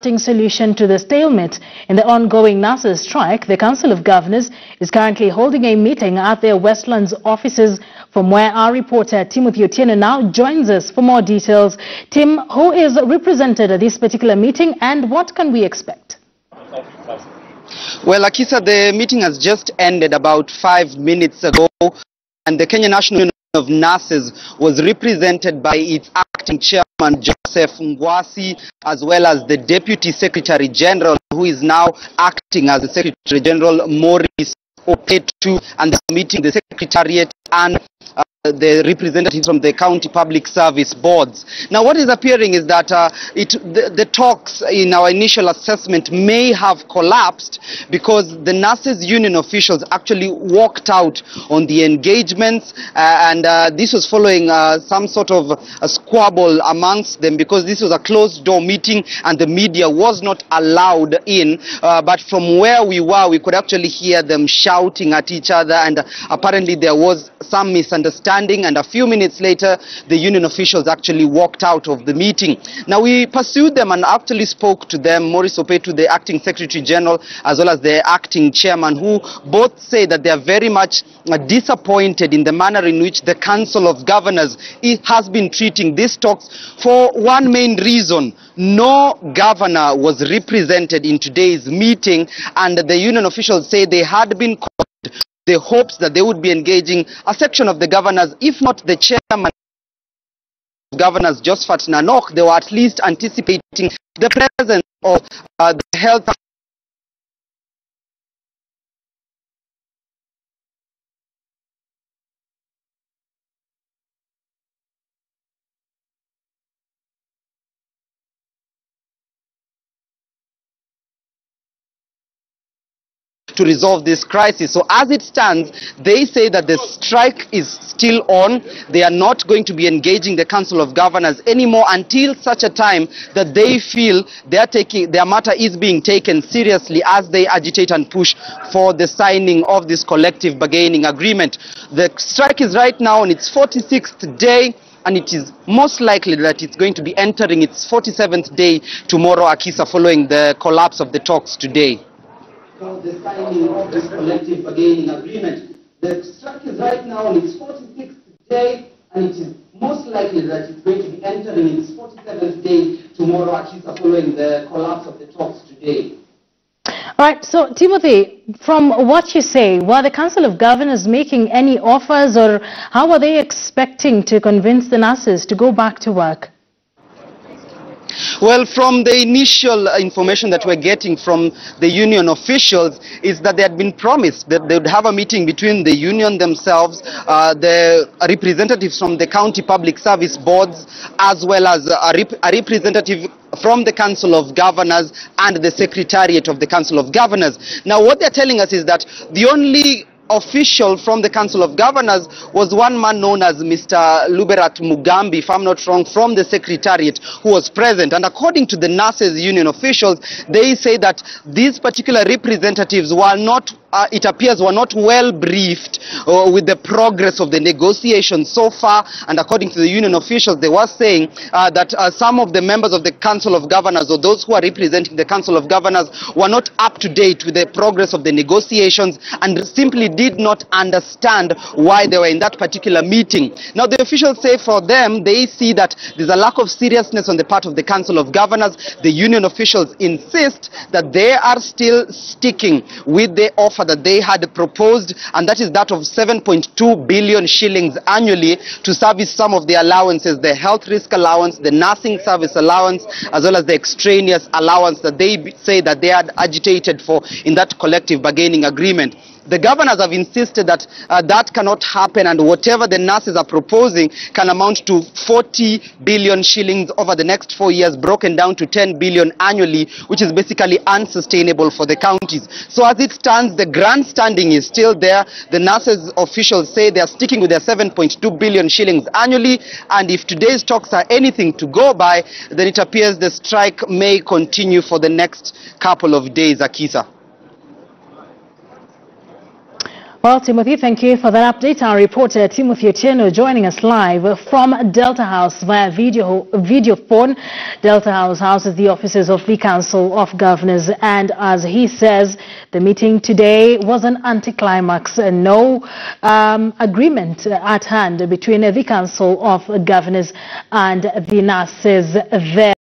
solution to the stalemate in the ongoing nurses strike, the Council of Governors is currently holding a meeting at their Westlands offices, from where our reporter Timothy Otieno now joins us for more details. Tim, who is represented at this particular meeting and what can we expect? Well, Akisa, the meeting has just ended about 5 minutes ago, and the Kenya National Union of Nurses was represented by its acting chairman Joseph Ngwasi, as well as the Deputy Secretary General, who is now acting as the Secretary General, Maurice Opetu, and the meeting the Secretariat and the representatives from the county public service boards. Now, what is appearing is that the talks in our initial assessment may have collapsed because the nurses union officials actually walked out on the engagements, and this was following some sort of a squabble amongst them, because this was a closed door meeting and the media was not allowed in, but from where we were we could actually hear them shouting at each other, and apparently there was some misunderstanding, and a few minutes later the union officials actually walked out of the meeting. Now, we pursued them and actually spoke to them, Maurice Opetu, the acting Secretary General, as well as the acting chairman, who both say that they are very much disappointed in the manner in which the Council of Governors has been treating these talks, for one main reason: no governor was represented in today's meeting, and the union officials say they had been called the hopes that they would be engaging a section of the governors, if not the chairman of governors, Josephat Nanok. They were at least anticipating the presence of the health to resolve this crisis. So as it stands, they say that the strike is still on. They are not going to be engaging the Council of Governors anymore until such a time that they feel their matter is being taken seriously, as they agitate and push for the signing of this collective bargaining agreement. The strike is right now on its 46th day, and it is most likely that it's going to be entering its 47th day tomorrow, Akisa, following the collapse of the talks today. For the signing of this collective bargaining agreement. The strike is right now on its 46th day, and it is most likely that it's going to be entering its 47th day tomorrow, Akisa, following the collapse of the talks today. All right, so Timothy, from what you say, were the Council of Governors making any offers, or how are they expecting to convince the nurses to go back to work? Well, from the initial information that we're getting from the union officials is that they had been promised that they would have a meeting between the union themselves, the representatives from the county public service boards, as well as a representative from the Council of Governors and the Secretariat of the Council of Governors. Now, what they're telling us is that the only official from the Council of Governors was one man known as Mr. Luberat Mugambi, if I'm not wrong, from the Secretariat, who was present. And according to the nurses union officials, they say that these particular representatives were not, it appears, were not well briefed with the progress of the negotiations so far. And according to the union officials, they were saying that some of the members of the Council of Governors, or those who are representing the Council of Governors, were not up to date with the progress of the negotiations and simply did not understand why they were in that particular meeting. Now, the officials say for them, they see that there's a lack of seriousness on the part of the Council of Governors. The union officials insist that they are still sticking with the offer that they had proposed, and that is that of 7.2 billion shillings annually to service some of the allowances, the health risk allowance, the nursing service allowance, as well as the extraneous allowance that they say that they had agitated for in that collective bargaining agreement. The governors have insisted that that cannot happen, and whatever the nurses are proposing can amount to 40 billion shillings over the next 4 years, broken down to 10 billion annually, which is basically unsustainable for the counties. So as it stands, the grandstanding is still there. The nurses officials say they are sticking with their 7.2 billion shillings annually, and if today's talks are anything to go by, then it appears the strike may continue for the next couple of days, Akisa. Well, Timothy, thank you for that update. Our reporter Timothy Otieno joining us live from Delta House via video phone. Delta House houses the offices of the Council of Governors, and as he says, the meeting today was an anticlimax. No agreement at hand between the Council of Governors and the nurses there.